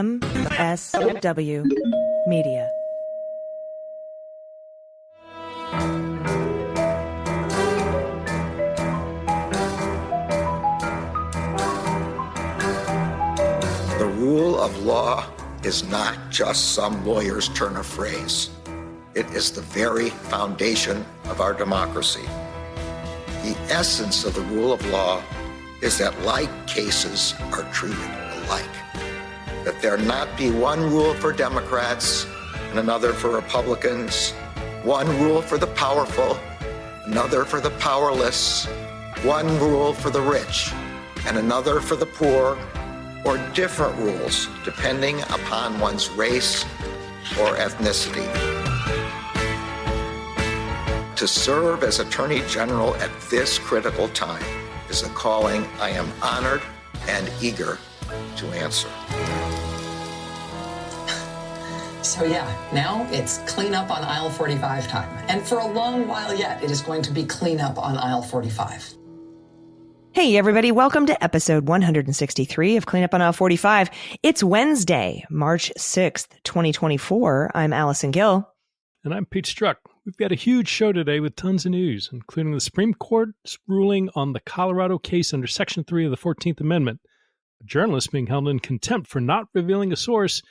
MSW Media. The rule of law is not just some lawyer's turn of phrase. It is the very foundation of our democracy. The essence of the rule of law is that like cases are treated alike. That there not be one rule for Democrats and another for Republicans, one rule for the powerful, another for the powerless, one rule for the rich and another for the poor, or different rules depending upon one's race or ethnicity. To serve as Attorney General at this critical time is a calling I am honored and eager to answer. So now it's clean up on aisle 45 time. And for a long while yet, it is going to be clean up on aisle 45. Hey, everybody. Welcome to episode 163 of Cleanup on Aisle 45. It's Wednesday, March 6th, 2024. I'm Allison Gill. And I'm Pete Struck. We've got a huge show today with tons of news, including the Supreme Court's ruling on the Colorado case under Section 3 of the 14th Amendment, a journalist being held in contempt for not revealing a source,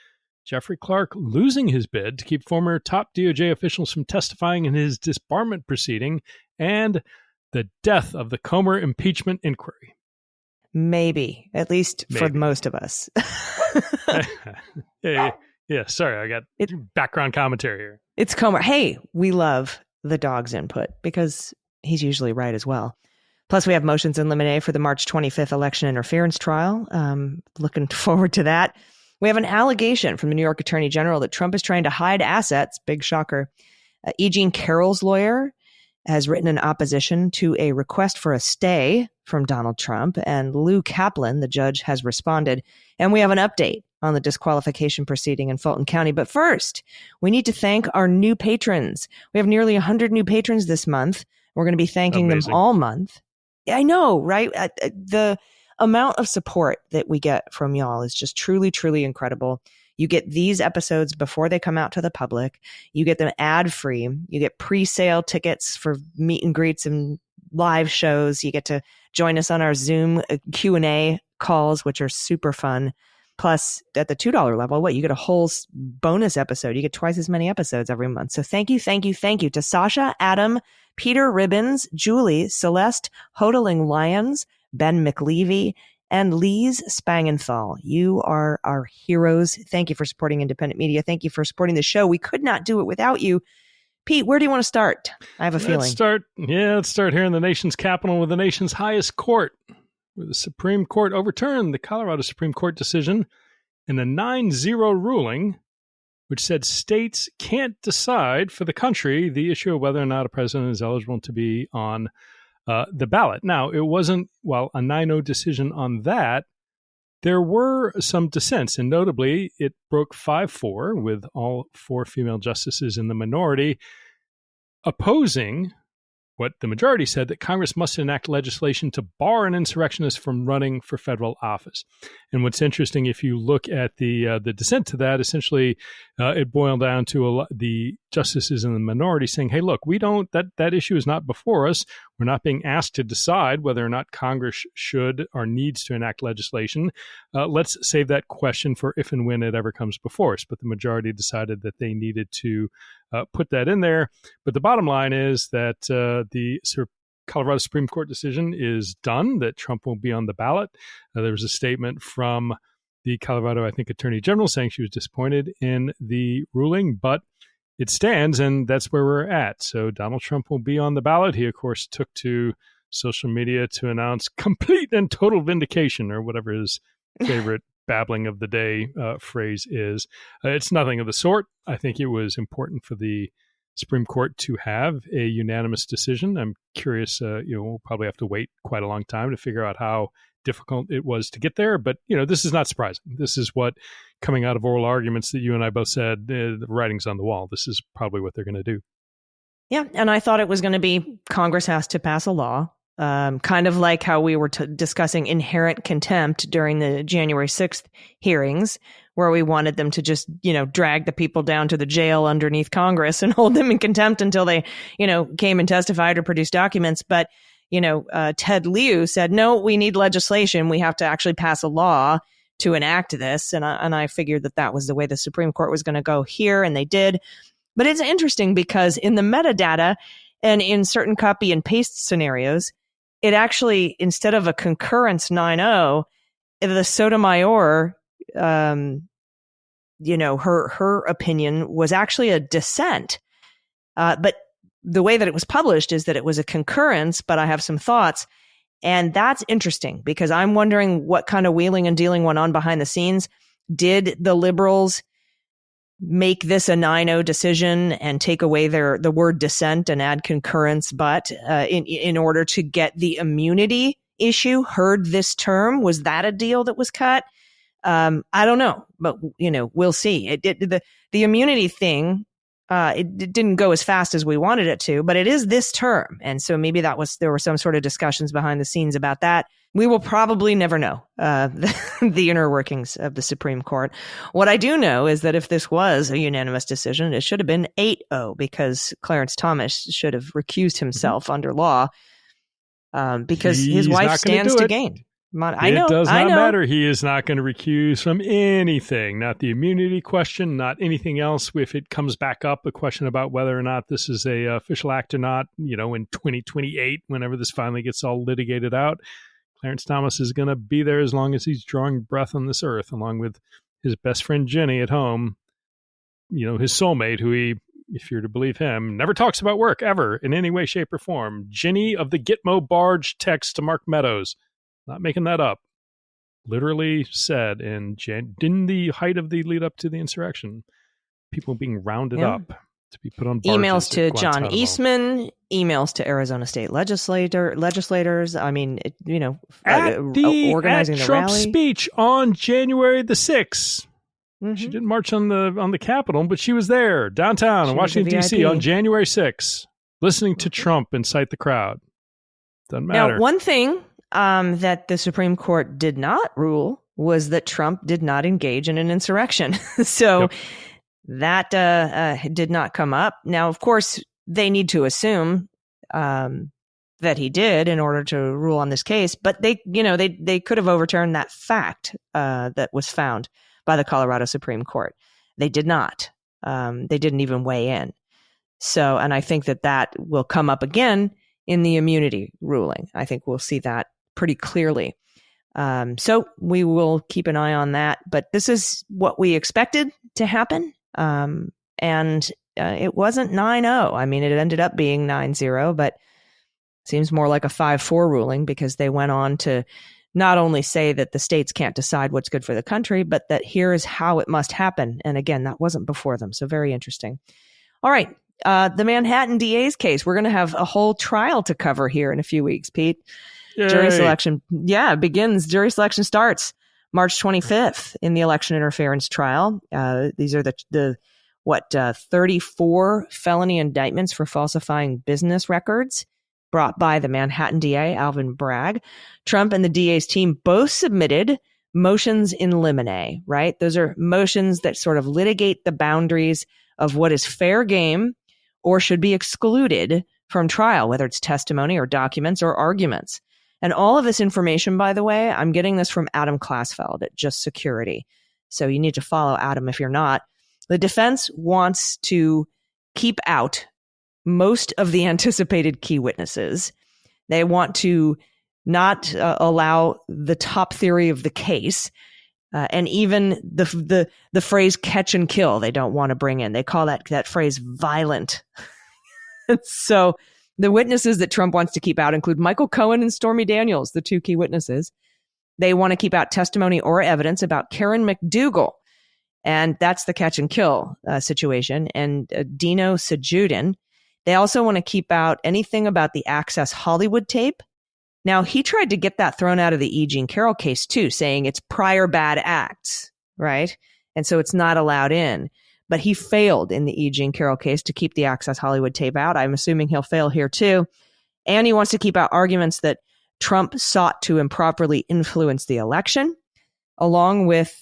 Jeffrey Clark losing his bid to keep former top DOJ officials from testifying in his disbarment proceeding, and the death of the Comer impeachment inquiry. Maybe, at least for most of us. Yeah, sorry, I got background commentary here. It's Comer. Hey, we love the dog's input because he's usually right as well. Plus, we have motions in limine for the March 25th election interference trial. Looking forward to that. We have an allegation from the New York Attorney General that Trump is trying to hide assets. Big shocker. E. Jean Carroll's lawyer has written an opposition to a request for a stay from Donald Trump, and Lou Kaplan, the judge, has responded. And we have an update on the disqualification proceeding in Fulton County. But first, we need to thank our new patrons. We have nearly 100 new patrons this month. We're going to be thanking them all month. I know, right? The amount of support that we get from y'all is just truly, truly incredible. You get these episodes before they come out to the public. You get them ad-free. You get pre-sale tickets for meet and greets and live shows. You get to join us on our Zoom Q&A calls, which are super fun. Plus, at the $2 level, you get a whole bonus episode. You get twice as many episodes every month. So thank you to Sasha, Adam, Peter Ribbons, Julie, Celeste, Hodling Lyons, Ben McLevy, and Lise Spangenthal. You are our heroes. Thank you for supporting independent media. Thank you for supporting the show. We could not do it without you. Pete, where do you want to start? I have a feeling. Let's start here in the nation's capital with the nation's highest court, where the Supreme Court overturned the Colorado Supreme Court decision in a 9-0 ruling, which said states can't decide for the country the issue of whether or not a president is eligible to be on the ballot. Now, it wasn't, a 9-0 decision on that, there were some dissents, and notably, it broke 5-4 with all 4 female justices in the minority opposing what the majority said, that Congress must enact legislation to bar an insurrectionist from running for federal office. And what's interesting, if you look at the dissent to that, essentially it boiled down to the justices in the minority saying, hey, look, that issue is not before us. We're not being asked to decide whether or not Congress should or needs to enact legislation. Let's save that question for if and when it ever comes before us. But the majority decided that they needed to put that in there. But the bottom line is that the Colorado Supreme Court decision is done, that Trump won't be on the ballot. There was a statement from the Colorado, Attorney General saying she was disappointed in the ruling, but it stands, and that's where we're at. So Donald Trump will be on the ballot. He, of course, took to social media to announce complete and total vindication, or whatever his favorite babbling of the day phrase is. It's nothing of the sort. I think it was important for the Supreme Court to have a unanimous decision. I'm curious, we'll probably have to wait quite a long time to figure out how difficult it was to get there. But, this is not surprising. This is what, coming out of oral arguments that you and I both said, the writing's on the wall. This is probably what they're going to do. Yeah. And I thought it was going to be Congress has to pass a law, kind of like how we were discussing inherent contempt during the January 6th hearings, where we wanted them to just, drag the people down to the jail underneath Congress and hold them in contempt until they, came and testified or produced documents. But, Ted Lieu said, no, we need legislation. We have to actually pass a law to enact this. And I figured that was the way the Supreme Court was going to go here, and they did. But it's interesting because in the metadata and in certain copy and paste scenarios, it actually, instead of a concurrence 9-0, the Sotomayor, her opinion was actually a dissent. But the way that it was published is that it was a concurrence, but I have some thoughts. And that's interesting because I'm wondering what kind of wheeling and dealing went on behind the scenes. Did the liberals make this a 9-0 decision and take away the word dissent and add concurrence, but in order to get the immunity issue heard this term? Was that a deal that was cut? I don't know, but we'll see. The immunity thing, it didn't go as fast as we wanted it to, but it is this term, and so maybe there were some sort of discussions behind the scenes about that. We will probably never know the inner workings of the Supreme Court. What I do know is that if this was a unanimous decision, it should have been 8-0 because Clarence Thomas should have recused himself under law because his wife stands to gain. It does not matter. He is not going to recuse from anything, not the immunity question, not anything else. If it comes back up, a question about whether or not this is a official act or not, in 2028, whenever this finally gets all litigated out, Clarence Thomas is going to be there as long as he's drawing breath on this earth, along with his best friend Jenny at home, his soulmate, who he, if you're to believe him, never talks about work ever in any way, shape, or form. Jenny of the Gitmo barge text to Mark Meadows. Not making that up. Literally said in the height of the lead up to the insurrection, people being rounded up to be put on barges. Emails to John Eastman, emails to Arizona state legislators. I mean, organizing the Trump's rally. Speech on January the 6th. Mm-hmm. She didn't march on the Capitol, but she was there downtown in Washington, D.C. on January 6th, listening to Trump incite the crowd. Doesn't matter. Now, one thing that the Supreme Court did not rule was that Trump did not engage in an insurrection. So that did not come up. Now, of course, they need to assume that he did in order to rule on this case, but they could have overturned that fact that was found by the Colorado Supreme Court. They did not. They didn't even weigh in. So, and I think that will come up again in the immunity ruling. I think we'll see that pretty clearly. So we will keep an eye on that. But this is what we expected to happen. And it wasn't 9-0. I mean, it ended up being 9-0, but seems more like a 5-4 ruling because they went on to not only say that the states can't decide what's good for the country, but that here is how it must happen. And again, that wasn't before them. So very interesting. All right. The Manhattan DA's case. We're going to have a whole trial to cover here in a few weeks, Pete. Yay. Jury selection. Yeah, begins. Jury selection starts March 25th in the election interference trial. These are the 34 felony indictments for falsifying business records brought by the Manhattan DA, Alvin Bragg. Trump and the DA's team both submitted motions in limine, right? Those are motions that sort of litigate the boundaries of what is fair game or should be excluded from trial, whether it's testimony or documents or arguments. And all of this information, by the way, I'm getting this from Adam Klasfeld at Just Security. So you need to follow Adam if you're not. The defense wants to keep out most of the anticipated key witnesses. They want to not allow the top theory of the case, and even the phrase catch and kill they don't want to bring in. They call that phrase violent. So the witnesses that Trump wants to keep out include Michael Cohen and Stormy Daniels, the two key witnesses. They want to keep out testimony or evidence about Karen McDougal, and that's the catch and kill situation, and Dino Sajudin. They also want to keep out anything about the Access Hollywood tape. Now, he tried to get that thrown out of the E. Jean Carroll case, too, saying it's prior bad acts, right? And so it's not allowed in. But he failed in the E. Jean Carroll case to keep the Access Hollywood tape out. I'm assuming he'll fail here, too. And he wants to keep out arguments that Trump sought to improperly influence the election, along with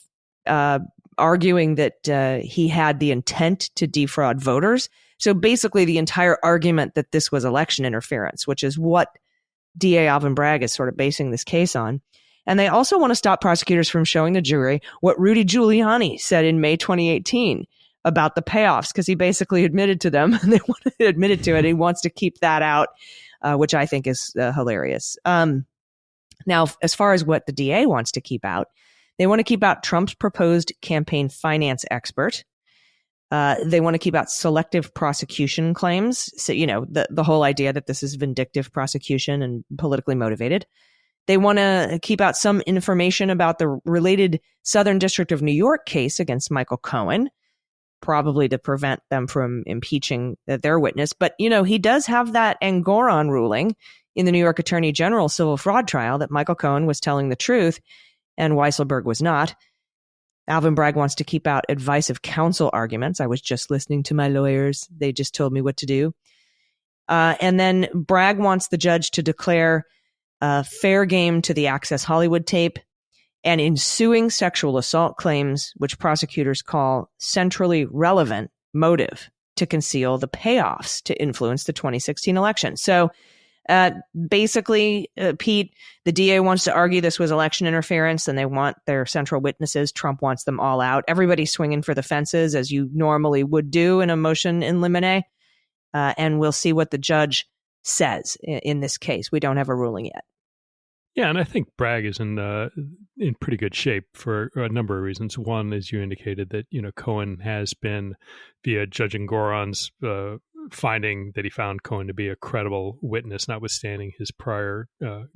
arguing that he had the intent to defraud voters. So basically the entire argument that this was election interference, which is what DA Alvin Bragg is sort of basing this case on. And they also want to stop prosecutors from showing the jury what Rudy Giuliani said in May 2018 about the payoffs, because he basically admitted to them and they want to admit it to it. He wants to keep that out, which I think is hilarious. Now, as far as what the DA wants to keep out, they want to keep out Trump's proposed campaign finance expert. They want to keep out selective prosecution claims. So, the whole idea that this is vindictive prosecution and politically motivated. They want to keep out some information about the related Southern District of New York case against Michael Cohen, probably to prevent them from impeaching their witness. But, he does have that Engoron ruling in the New York Attorney General civil fraud trial that Michael Cohen was telling the truth and Weisselberg was not. Alvin Bragg wants to keep out advice of counsel arguments. I was just listening to my lawyers. They just told me what to do. And then Bragg wants the judge to declare fair game to the Access Hollywood tape and ensuing sexual assault claims, which prosecutors call centrally relevant motive to conceal the payoffs to influence the 2016 election. So basically, Pete, the DA wants to argue this was election interference and they want their central witnesses. Trump wants them all out. Everybody's swinging for the fences, as you normally would do in a motion in limine. And we'll see what the judge says in this case. We don't have a ruling yet. Yeah, and I think Bragg is in pretty good shape for a number of reasons. One, as you indicated, that Cohen has been, via Judge Engoron's finding that he found Cohen to be a credible witness, notwithstanding his prior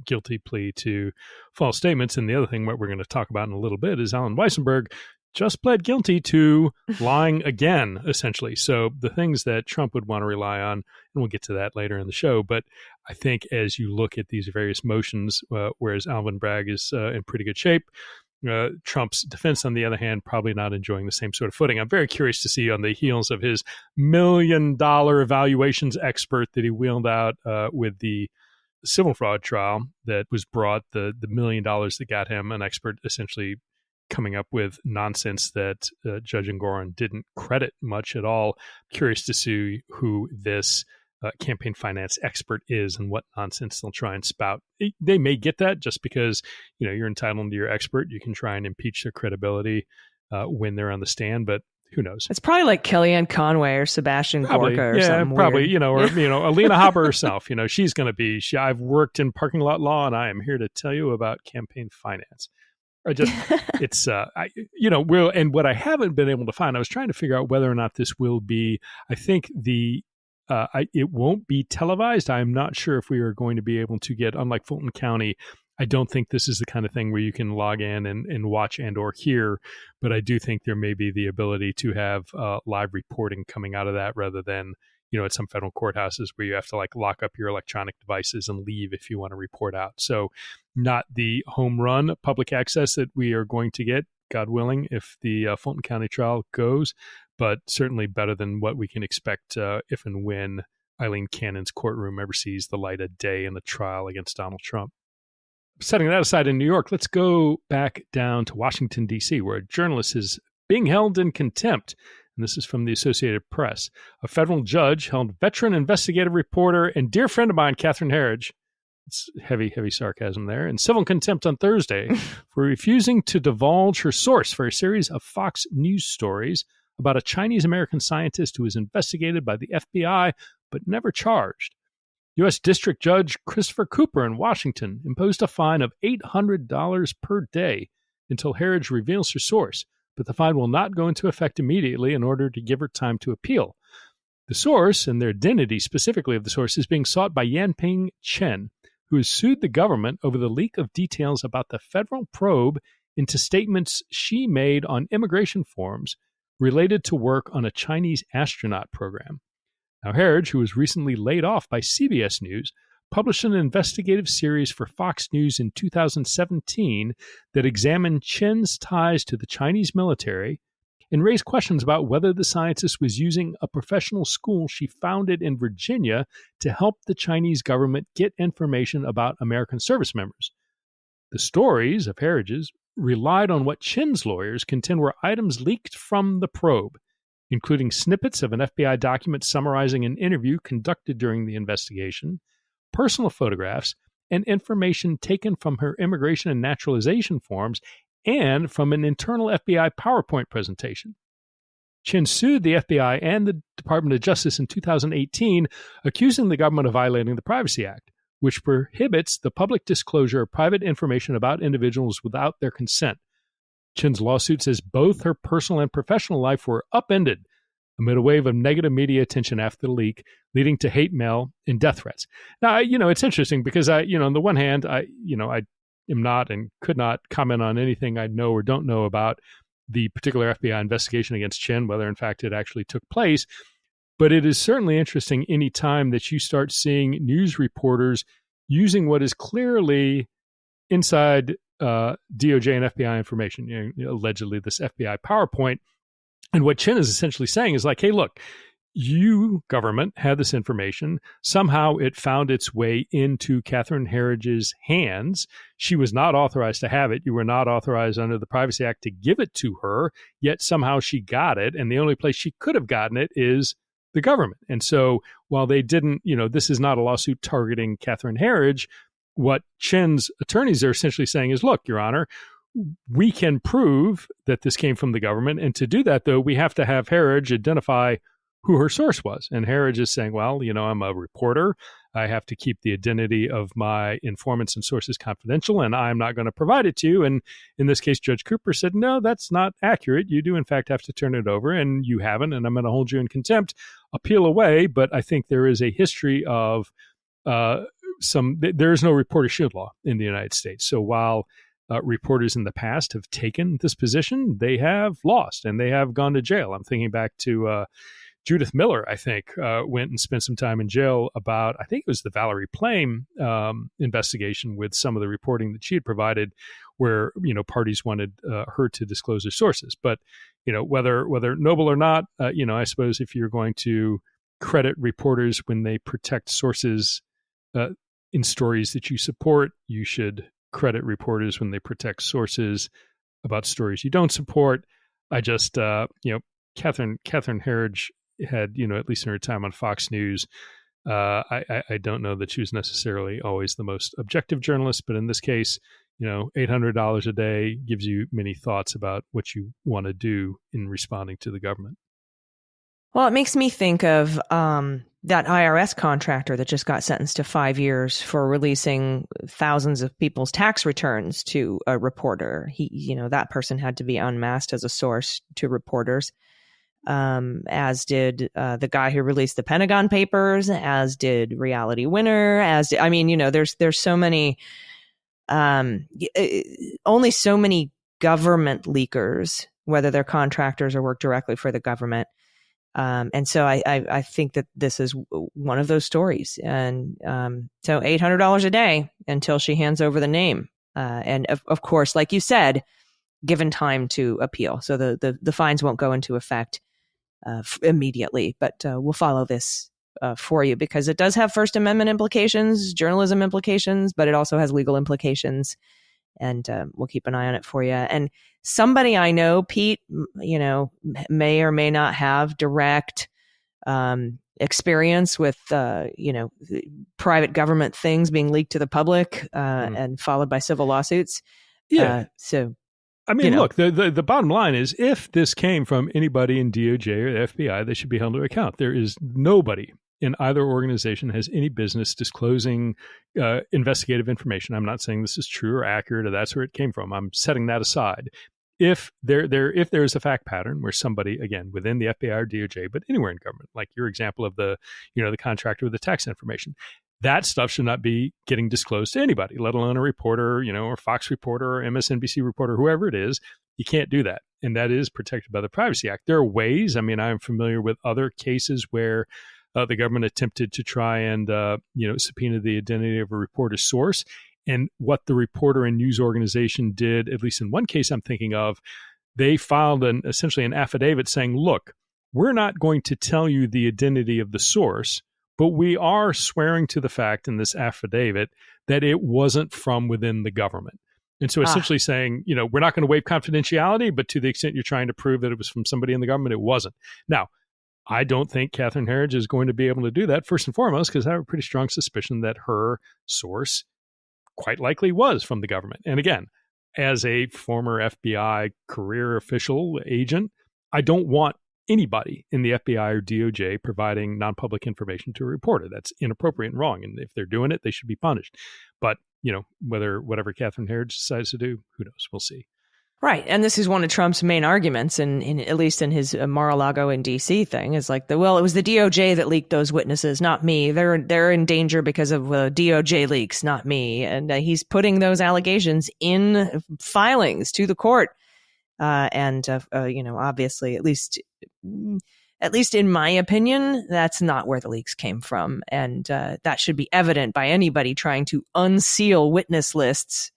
guilty plea to false statements. And the other thing, what we're going to talk about in a little bit, is Alan Weissenberg just pled guilty to lying again, essentially. So the things that Trump would want to rely on, and we'll get to that later in the show, but I think as you look at these various motions, whereas Alvin Bragg is in pretty good shape, Trump's defense, on the other hand, probably not enjoying the same sort of footing. I'm very curious to see, on the heels of his $1 million evaluations expert that he wheeled out with the civil fraud trial that was brought, the $1 million that got him an expert essentially coming up with nonsense that Judge Engoron didn't credit much at all. Curious to see who this campaign finance expert is and what nonsense they'll try and spout. They may get that just because, you're entitled to your expert. You can try and impeach their credibility when they're on the stand, but who knows? It's probably like Kellyanne Conway or Sebastian Gorka or something probably, weird. or Alina Haber herself. She's going to be, I've worked in parking lot law and I am here to tell you about campaign finance. And what I haven't been able to find, I was trying to figure out whether or not this will be, I think it won't be televised. I'm not sure if we are going to be able to get, unlike Fulton County, I don't think this is the kind of thing where you can log in and watch and or hear, but I do think there may be the ability to have live reporting coming out of that rather than, at some federal courthouses where you have to lock up your electronic devices and leave if you want to report out. So not the home run public access that we are going to get, God willing, if the Fulton County trial goes, but certainly better than what we can expect if and when Eileen Cannon's courtroom ever sees the light of day in the trial against Donald Trump. Setting that aside, in New York, let's go back down to Washington, D.C., where a journalist is being held in contempt. And this is from the Associated Press. A federal judge held veteran investigative reporter and dear friend of mine, Catherine Herridge, it's heavy sarcasm there, in civil contempt on Thursday for refusing to divulge her source for a series of Fox News stories about a Chinese-American scientist who was investigated by the FBI but never charged. U.S. District Judge Christopher Cooper in Washington imposed a fine of $800 per day until Herridge reveals her source, but the fine will not go into effect immediately in order to give her time to appeal. The source, and the identity specifically of the source, is being sought by Yanping Chen, who has sued the government over the leak of details about the federal probe into statements she made on immigration forms related to work on a Chinese astronaut program. Now, Herridge, who was recently laid off by CBS News, published an investigative series for Fox News in 2017 that examined Chen's ties to the Chinese military and raised questions about whether the scientist was using a professional school she founded in Virginia to help the Chinese government get information about American service members. The stories of Herridge's relied on what Chin's lawyers contend were items leaked from the probe, including snippets of an FBI document summarizing an interview conducted during the investigation, personal photographs, and information taken from her immigration and naturalization forms and from an internal FBI PowerPoint presentation. Chin sued the FBI and the Department of Justice in 2018, accusing the government of violating the Privacy Act, which prohibits the public disclosure of private information about individuals without their consent. Chin's lawsuit says both her personal and professional life were upended amid a wave of negative media attention after the leak, leading to hate mail and death threats. Now, it's interesting because on the one hand, I am not and could not comment on anything I know or don't know about the particular FBI investigation against Chin, whether in fact it actually took place. But it is certainly interesting any time that you start seeing news reporters using what is clearly inside DOJ and FBI information, allegedly this FBI PowerPoint. And what Chin is essentially saying is like, hey, look, you, government, had this information. Somehow it found its way into Catherine Herridge's hands. She was not authorized to have it. You were not authorized under the Privacy Act to give it to her, yet somehow she got it. And the only place she could have gotten it is the government. And so while they didn't, this is not a lawsuit targeting Catherine Herridge, what Chin's attorneys are essentially saying is, look, Your Honor, we can prove that this came from the government. And to do that, though, we have to have Herridge identify who her source was. And Herridge is saying, well, I'm a reporter. I have to keep the identity of my informants and sources confidential, and I'm not going to provide it to you. And in this case, Judge Cooper said, no, that's not accurate. You do, in fact, have to turn it over, and you haven't, and I'm going to hold you in contempt. Appeal away, but I think there is a history of there is no reporter shield law in the United States. So while reporters in the past have taken this position, they have lost, and they have gone to jail. I'm thinking back to Judith Miller, I think, went and spent some time in jail about, I think it was the Valerie Plame investigation with some of the reporting that she had provided where, parties wanted her to disclose their sources. But, whether noble or not, I suppose if you're going to credit reporters when they protect sources in stories that you support, you should credit reporters when they protect sources about stories you don't support. I just, Catherine Herridge had, at least in her time on Fox News, I don't know that she was necessarily always the most objective journalist, but in this case, $800 a day gives you many thoughts about what you want to do in responding to the government. Well, it makes me think of that IRS contractor that just got sentenced to 5 years for releasing thousands of people's tax returns to a reporter. That person had to be unmasked as a source to reporters. As did the guy who released the Pentagon Papers, as did Reality Winner, there's so many, only so many government leakers, whether they're contractors or work directly for the government. And so I think that this is one of those stories. And so $800 a day until she hands over the name. And of course, like you said, given time to appeal. So the fines won't go into effect immediately, but we'll follow this for you because it does have First Amendment implications, journalism implications, but it also has legal implications. And we'll keep an eye on it for you. And somebody I know, Pete, may or may not have direct experience with, private government things being leaked to the public and followed by civil lawsuits. Yeah. Look, the bottom line is if this came from anybody in DOJ or the FBI, they should be held to account. There is nobody in either organization has any business disclosing investigative information. I'm not saying this is true or accurate or that's where it came from. I'm setting that aside. If there is a fact pattern where somebody, again, within the FBI or DOJ, but anywhere in government, like your example of the contractor with the tax information, that stuff should not be getting disclosed to anybody, let alone a reporter, or Fox reporter or MSNBC reporter, whoever it is. You can't do that. And that is protected by the Privacy Act. There are ways. I'm familiar with other cases where the government attempted to try and, subpoena the identity of a reporter's source. And what the reporter and news organization did, at least in one case I'm thinking of, they filed essentially an affidavit saying, look, we're not going to tell you the identity of the source, but we are swearing to the fact in this affidavit that it wasn't from within the government. And so essentially saying, we're not going to waive confidentiality, but to the extent you're trying to prove that it was from somebody in the government, it wasn't. Now, I don't think Catherine Herridge is going to be able to do that, first and foremost, because I have a pretty strong suspicion that her source quite likely was from the government. And again, as a former FBI career official agent, I don't want anybody in the FBI or DOJ providing non-public information to a reporter. That's inappropriate and wrong. And if they're doing it, they should be punished. But, whatever Catherine Herridge decides to do, who knows? We'll see. Right. And this is one of Trump's main arguments, in at least in his Mar-a-Lago in D.C. thing, is like, it was the DOJ that leaked those witnesses, not me. They're in danger because of DOJ leaks, not me. And he's putting those allegations in filings to the court. Obviously, at least in my opinion, that's not where the leaks came from. And that should be evident by anybody trying to unseal witness lists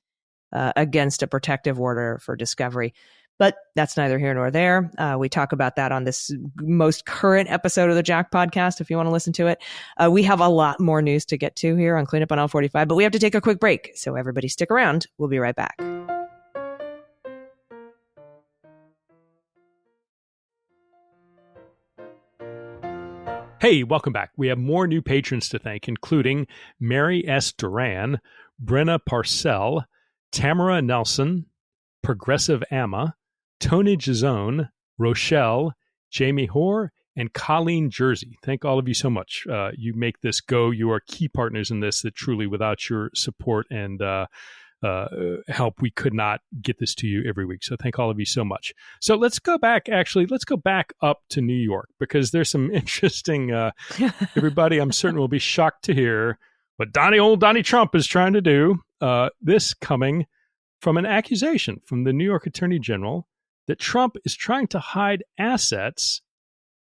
against a protective order for discovery. But that's neither here nor there. We talk about that on this most current episode of the Jack podcast, if you want to listen to it. We have a lot more news to get to here on Cleanup on L45, but we have to take a quick break. So everybody stick around. We'll be right back. Hey, welcome back. We have more new patrons to thank, including Mary S. Duran, Brenna Parcell, Tamara Nelson, Progressive Amma, Tony Gizone, Rochelle, Jamie Hoare, and Colleen Jersey. Thank all of you so much. You make this go. You are key partners in this that truly, without your support and help, we could not get this to you every week. So thank all of you so much. So let's go back up to New York, because there's some interesting, everybody I'm certain will be shocked to hear what Donnie Trump is trying to do. This coming from an accusation from the New York Attorney General that Trump is trying to hide assets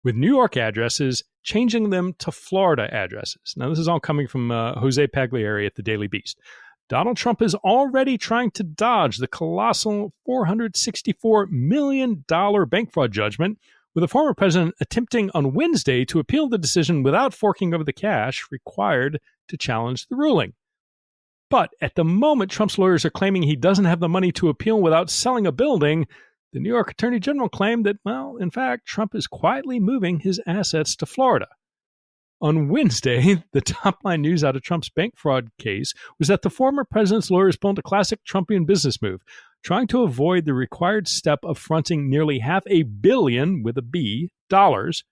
with New York addresses, changing them to Florida addresses. Now, this is all coming from Jose Pagliari at the Daily Beast. Donald Trump is already trying to dodge the colossal $464 million bank fraud judgment, with the former president attempting on Wednesday to appeal the decision without forking over the cash required to challenge the ruling. But at the moment, Trump's lawyers are claiming he doesn't have the money to appeal without selling a building. The New York Attorney General claimed that, in fact, Trump is quietly moving his assets to Florida. On Wednesday, the top-line news out of Trump's bank fraud case was that the former president's lawyers pulled a classic Trumpian business move, trying to avoid the required step of fronting nearly $500 million, with a B, dollars,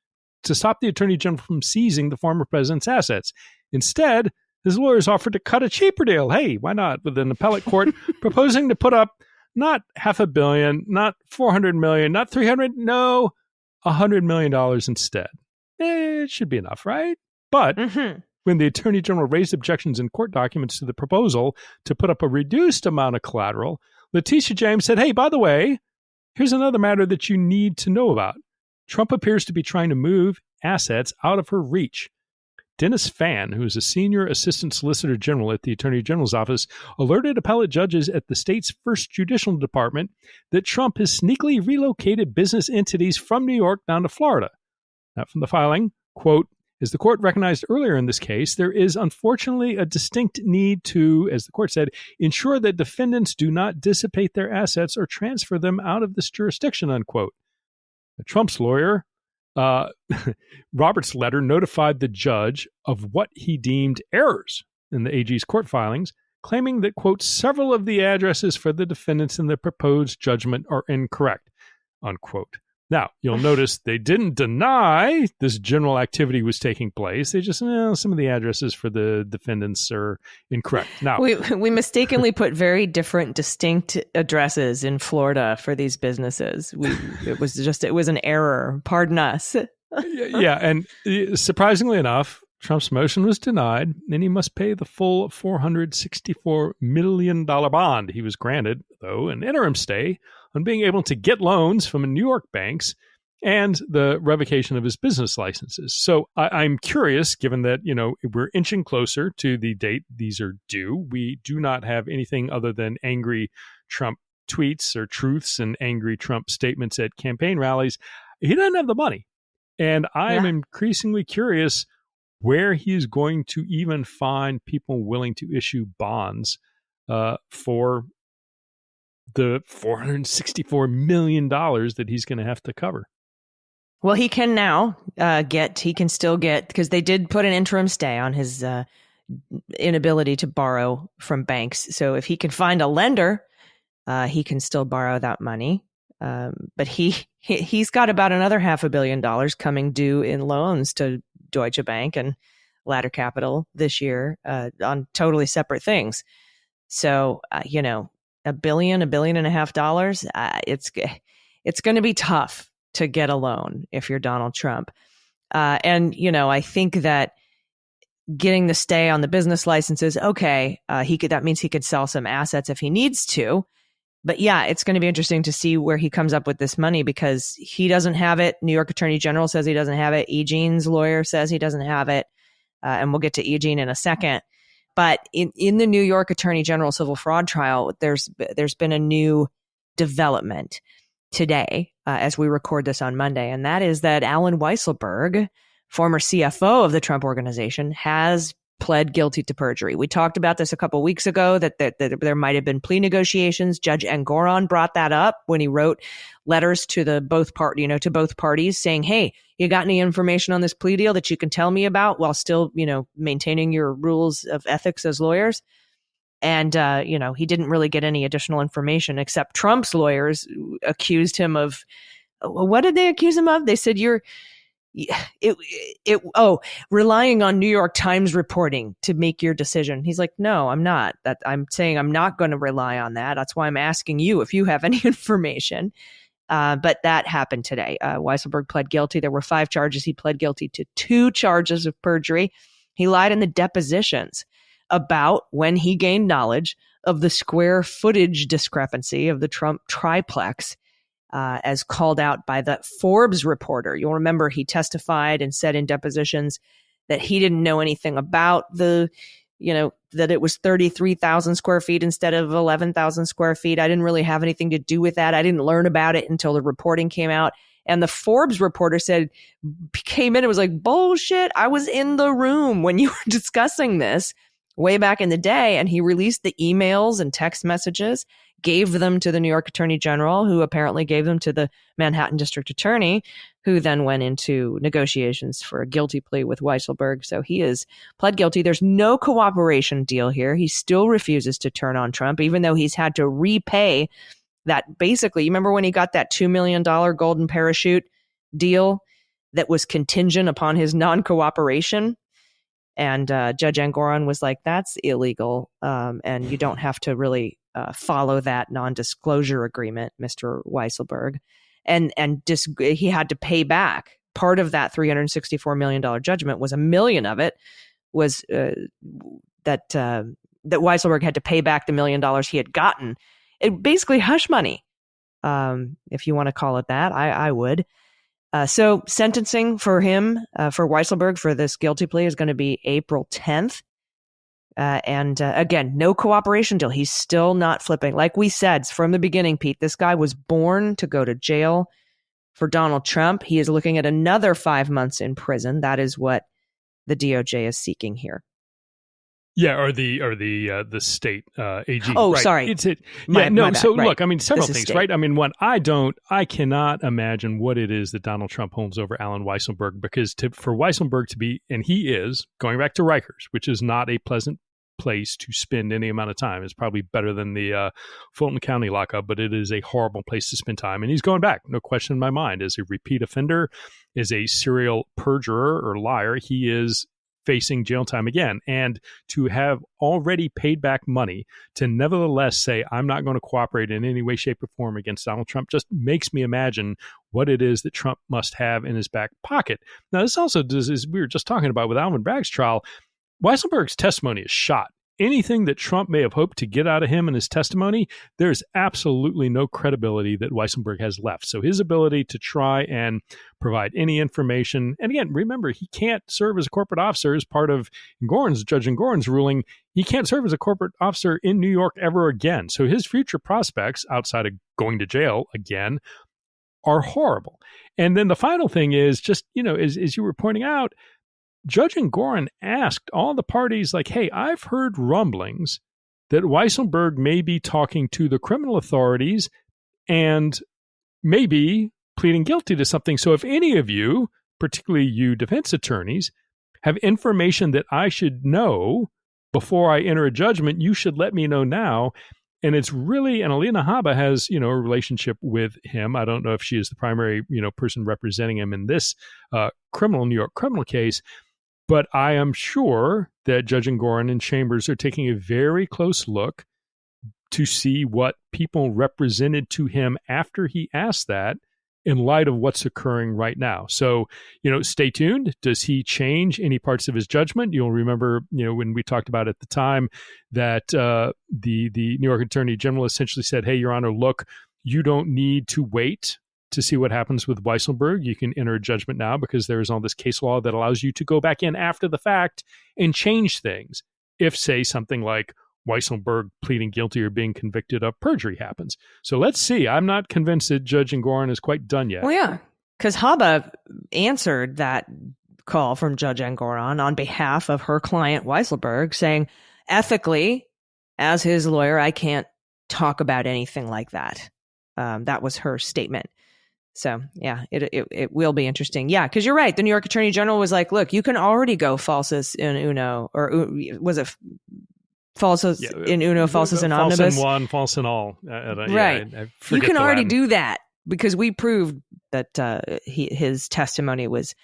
to stop the Attorney General from seizing the former president's assets. Instead, his lawyers offered to cut a cheaper deal. Hey, why not? With an appellate court proposing to put up not $500 million, not $400 million, not $300, no, $100 million instead. It should be enough, right? But when the Attorney General raised objections in court documents to the proposal to put up a reduced amount of collateral, Letitia James said, hey, by the way, here's another matter that you need to know about. Trump appears to be trying to move assets out of her reach. Dennis Fan, who is a senior assistant solicitor general at the Attorney General's office, alerted appellate judges at the state's first judicial department that Trump has sneakily relocated business entities from New York down to Florida. Now, from the filing, quote, as the court recognized earlier in this case, there is unfortunately a distinct need to, as the court said, ensure that defendants do not dissipate their assets or transfer them out of this jurisdiction, unquote. Trump's lawyer, Robert's letter, notified the judge of what he deemed errors in the AG's court filings, claiming that, quote, several of the addresses for the defendants in the proposed judgment are incorrect, unquote. Now, you'll notice they didn't deny this general activity was taking place. They just, some of the addresses for the defendants are incorrect. Now, we mistakenly put very different, distinct addresses in Florida for these businesses. It was an error. Pardon us. Yeah, and surprisingly enough, Trump's motion was denied, and he must pay the full $464 million bond. He was granted, though, an interim stay on being able to get loans from New York banks and the revocation of his business licenses. So I'm curious, given that, we're inching closer to the date these are due. We do not have anything other than angry Trump tweets or truths and angry Trump statements at campaign rallies. He doesn't have the money. And I am increasingly curious where he's going to even find people willing to issue bonds for the $464 million that he's going to have to cover. Well, he can now he can still get, because they did put an interim stay on his inability to borrow from banks. So if he can find a lender, he can still borrow that money. But he's got about another $500 million coming due in loans to Deutsche Bank and Ladder Capital this year on totally separate things. So, $1 billion, $1.5 billion, it's going to be tough to get a loan if you're Donald Trump. I think that getting the stay on the business licenses, okay, that means he could sell some assets if he needs to. But yeah, it's going to be interesting to see where he comes up with this money, because he doesn't have it. New York Attorney General says he doesn't have it. Eugene's lawyer says he doesn't have it. And we'll get to Eugene in a second. But in the New York Attorney General civil fraud trial, there's been a new development today as we record this on Monday. And that is that Alan Weisselberg, former CFO of the Trump Organization, has pled guilty to perjury. We talked about this a couple of weeks ago, that there might have been plea negotiations. Judge Engoron brought that up when he wrote letters to both parties saying, hey, you got any information on this plea deal that you can tell me about while still, maintaining your rules of ethics as lawyers? And, he didn't really get any additional information, except Trump's lawyers accused him of, what did they accuse him of? They said, relying on New York Times reporting to make your decision. He's like, no, I'm not. I'm saying I'm not going to rely on that. That's why I'm asking you if you have any information. But that happened today. Weisselberg pled guilty. There were 5 charges. He pled guilty to 2 charges of perjury. He lied in the depositions about when he gained knowledge of the square footage discrepancy of the Trump triplex, as called out by the Forbes reporter. You'll remember he testified and said in depositions that he didn't know anything about that it was 33,000 square feet instead of 11,000 square feet. I didn't really have anything to do with that. I didn't learn about it until the reporting came out. And the Forbes reporter came in and was like, bullshit. I was in the room when you were discussing this way back in the day. And he released the emails and text messages, gave them to the New York Attorney General, who apparently gave them to the Manhattan District Attorney, who then went into negotiations for a guilty plea with Weisselberg. So he is pled guilty. There's no cooperation deal here. He still refuses to turn on Trump, even though he's had to repay that. Basically, you remember when he got that $2 million golden parachute deal that was contingent upon his non-cooperation? And Judge Engoron was like, that's illegal. And you don't have to really follow that non-disclosure agreement, Mr. Weisselberg. And he had to pay back. Part of that $364 million judgment was $1 million of it was that Weisselberg had to pay back the $1 million he had gotten. It basically hush money, if you want to call it that. I would. So sentencing for him, for Weisselberg, for this guilty plea is going to be April 10th. And again, no cooperation deal. He's still not flipping. Like we said from the beginning, Pete, this guy was born to go to jail for Donald Trump. He is looking at another 5 months in prison. That is what the DOJ is seeking here. Yeah, or the state AG. Oh, right. sorry. My bad. So right. Look, I mean, several things, state. right? I mean, I cannot imagine what it is that Donald Trump holds over Alan Weisselberg, because for Weisselberg to be, and he is going back to Rikers, which is not a pleasant place to spend any amount of time. It's probably better than the Fulton County lockup, but it is a horrible place to spend time. And he's going back, no question in my mind, as a repeat offender, as a serial perjurer or liar. He is facing jail time again. And to have already paid back money to nevertheless say, I'm not going to cooperate in any way, shape, or form against Donald Trump just makes me imagine what it is that Trump must have in his back pocket. Now, this also does, as we were just talking about with Alvin Bragg's trial, Weisselberg's testimony is shot. Anything that Trump may have hoped to get out of him in his testimony, there's absolutely no credibility that Weisselberg has left. So his ability to try and provide any information, and again, remember, he can't serve as a corporate officer as part of Judge Engoron's ruling. He can't serve as a corporate officer in New York ever again. So his future prospects, outside of going to jail again, are horrible. And then the final thing is just, as you were pointing out, Judge Engoron asked all the parties, like, hey, I've heard rumblings that Weisselberg may be talking to the criminal authorities and maybe pleading guilty to something. So if any of you, particularly you defense attorneys, have information that I should know before I enter a judgment, you should let me know now. And it's really, and Alina Habba has, a relationship with him. I don't know if she is the primary, person representing him in this New York criminal case, but I am sure that Judge Engoron and Chambers are taking a very close look to see what people represented to him after he asked that in light of what's occurring right now. So, stay tuned. Does he change any parts of his judgment? You'll remember, when we talked about at the time that the New York Attorney General essentially said, hey, Your Honor, look, you don't need to wait to see what happens with Weisselberg. You can enter a judgment now because there is all this case law that allows you to go back in after the fact and change things. If, say, something like Weisselberg pleading guilty or being convicted of perjury happens. So let's see. I'm not convinced that Judge Engoron is quite done yet. Well, yeah, because Habba answered that call from Judge Engoron on behalf of her client Weisselberg, saying, ethically, as his lawyer, I can't talk about anything like that. That was her statement. So, yeah, it will be interesting. Yeah, because you're right. The New York Attorney General was like, look, you can already go falsus in uno, or was it falsus in uno, falsus in omnibus? False in one, false in all. Right. I you can already Latin. do that because we proved that his testimony was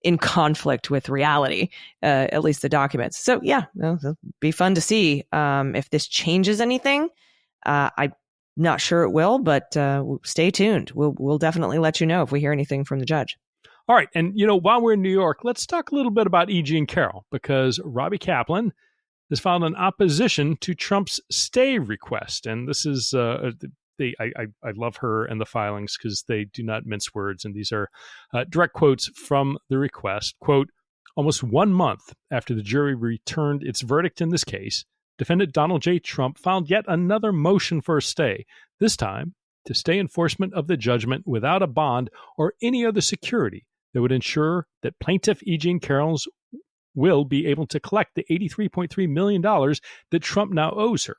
in conflict with reality, at least the documents. So, yeah, it'll be fun to see if this changes anything. I'm not sure it will, but stay tuned. We'll definitely let you know if we hear anything from the judge. All right. And, while we're in New York, let's talk a little bit about E.G. and Carroll, because Robbie Kaplan has filed an opposition to Trump's stay request. And this is, I love her and the filings because they do not mince words. And these are direct quotes from the request. Quote, almost 1 month after the jury returned its verdict in this case, defendant Donald J. Trump filed yet another motion for a stay, this time to stay enforcement of the judgment without a bond or any other security that would ensure that plaintiff E.G. and Carroll's will be able to collect the $83.3 million that Trump now owes her.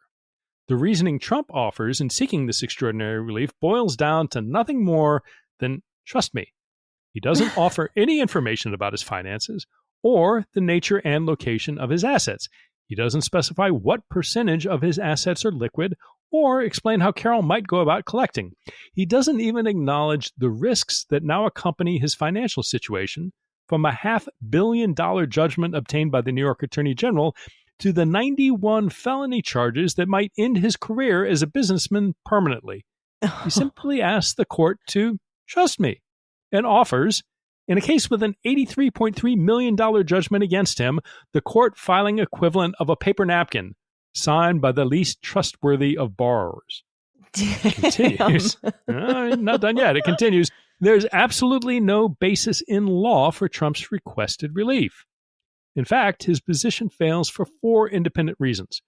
The reasoning Trump offers in seeking this extraordinary relief boils down to nothing more than, trust me, he doesn't offer any information about his finances or the nature and location of his assets. He doesn't specify what percentage of his assets are liquid or explain how Carroll might go about collecting. He doesn't even acknowledge the risks that now accompany his financial situation, from a $500 million judgment obtained by the New York Attorney General to the 91 felony charges that might end his career as a businessman permanently. He simply asks the court to trust me and offers, in a case with an $83.3 million judgment against him, the court filing equivalent of a paper napkin signed by the least trustworthy of borrowers. It continues. Not done yet. It continues. There's absolutely no basis in law for Trump's requested relief. In fact, his position fails for 4 independent reasons.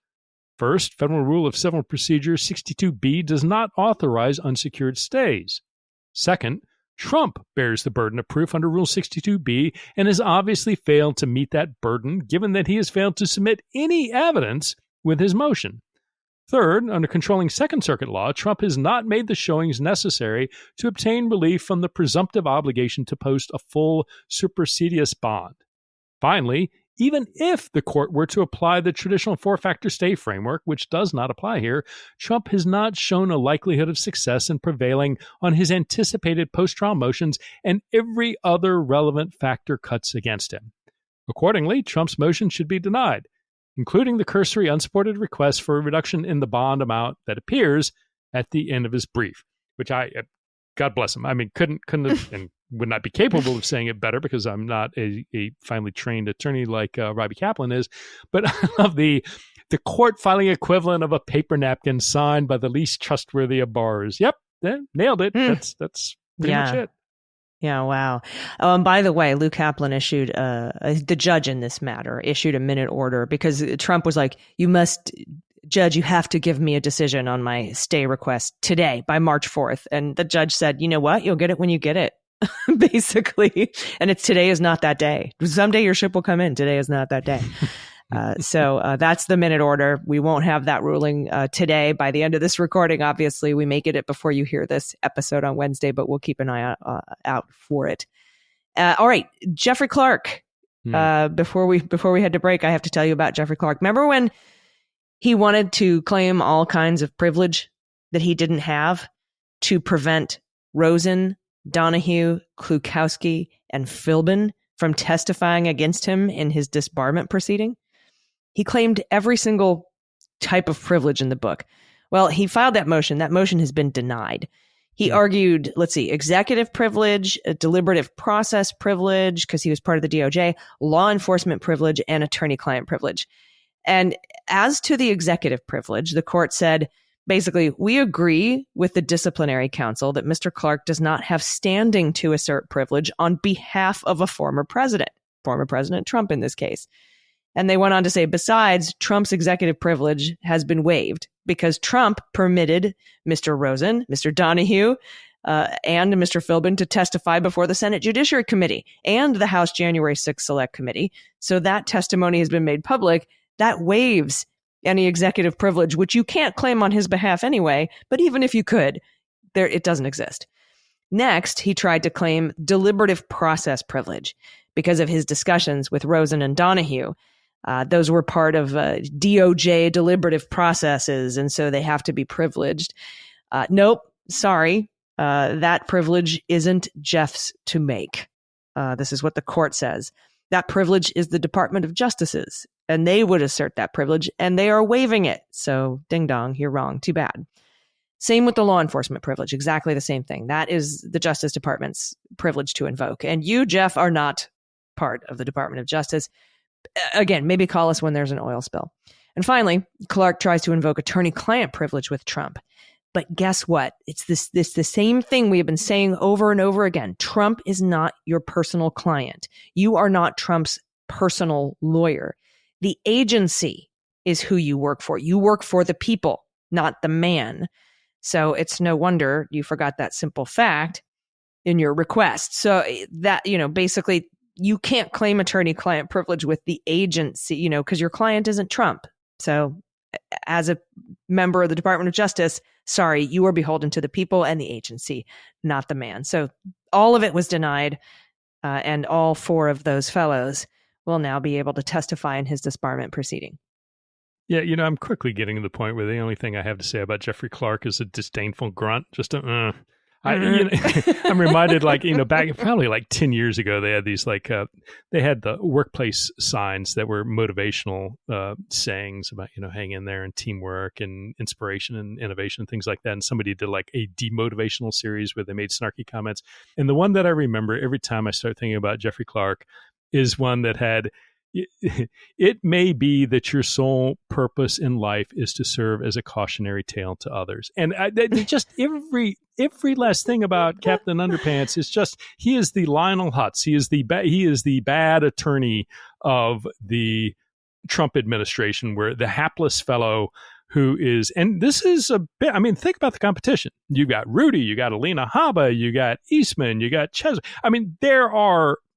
First, Federal Rule of Civil Procedure 62B does not authorize unsecured stays. Second, Trump bears the burden of proof under Rule 62B and has obviously failed to meet that burden, given that he has failed to submit any evidence with his motion. Third, under controlling Second Circuit law, Trump has not made the showings necessary to obtain relief from the presumptive obligation to post a full supersedeas bond. Finally, even if the court were to apply the traditional 4-factor stay framework, which does not apply here, Trump has not shown a likelihood of success in prevailing on his anticipated post-trial motions, and every other relevant factor cuts against him. Accordingly, Trump's motion should be denied, including the cursory unsupported request for a reduction in the bond amount that appears at the end of his brief, which God bless him. I mean, couldn't have, and would not be capable of saying it better because I'm not a finely trained attorney like Robbie Kaplan is. But I love the court filing equivalent of a paper napkin signed by the least trustworthy of borrowers. Yep, nailed it. That's pretty much it. Yeah, wow. And by the way, Lou Kaplan issued, the judge in this matter, issued a minute order because Trump was like, Judge, you have to give me a decision on my stay request today by March 4th. And the judge said, you know what? You'll get it when you get it, basically. And today is not that day. Someday your ship will come in. Today is not that day. So that's the minute order. We won't have that ruling today. By the end of this recording, obviously, we may get it before you hear this episode on Wednesday, but we'll keep an eye out for it. All right, Jeffrey Clark. Before we had to break, I have to tell you about Jeffrey Clark. Remember when he wanted to claim all kinds of privilege that he didn't have to prevent Rosen, Donahue, Klukowski, and Philbin from testifying against him in his disbarment proceeding? He claimed every single type of privilege in the book. Well, he filed that motion. That motion has been denied. He argued, executive privilege, deliberative process privilege, because he was part of the DOJ, law enforcement privilege, and attorney-client privilege. And as to the executive privilege, the court said, basically, we agree with the disciplinary council that Mr. Clark does not have standing to assert privilege on behalf of a former President Trump in this case. And they went on to say, besides, Trump's executive privilege has been waived because Trump permitted Mr. Rosen, Mr. Donahue, and Mr. Philbin to testify before the Senate Judiciary Committee and the House January 6th Select Committee. So that testimony has been made public. That waives any executive privilege, which you can't claim on his behalf anyway, but even if you could, it doesn't exist. Next, he tried to claim deliberative process privilege because of his discussions with Rosen and Donahue. Those were part of DOJ deliberative processes, and so they have to be privileged. Nope, sorry. That privilege isn't Jeff's to make. This is what the court says. That privilege is the Department of Justice's, and they would assert that privilege, and they are waiving it. So, ding dong, you're wrong. Too bad. Same with the law enforcement privilege. Exactly the same thing. That is the Justice Department's privilege to invoke. And you, Jeff, are not part of the Department of Justice. Again, maybe call us when there's an oil spill. And finally, Clark tries to invoke attorney-client privilege with Trump. But guess what? It's the same thing we have been saying over and over again. Trump is not your personal client. You are not Trump's personal lawyer. The agency is who you work for. You work for the people, not the man. So it's no wonder you forgot that simple fact in your request. So that, basically you can't claim attorney-client privilege with the agency, because your client isn't Trump. So as a member of the Department of Justice, sorry, you are beholden to the people and the agency, not the man. So all of it was denied, and all four of those fellows will now be able to testify in his disbarment proceeding. Yeah, I'm quickly getting to the point where the only thing I have to say about Jeffrey Clark is a disdainful grunt. Just a, I'm reminded, back probably 10 years ago, they had these they had the workplace signs that were motivational sayings about, hang in there and teamwork and inspiration and innovation and things like that. And somebody did a demotivational series where they made snarky comments. And the one that I remember every time I start thinking about Jeffrey Clark is one that had, it may be that your sole purpose in life is to serve as a cautionary tale to others. And just every last thing about Captain Underpants is just, he is the Lionel Hutz. He is the bad attorney of the Trump administration, where the hapless fellow who is, and this is a bit, think about the competition. You got Rudy, you got Alina Habba, you got Eastman, you got Ches.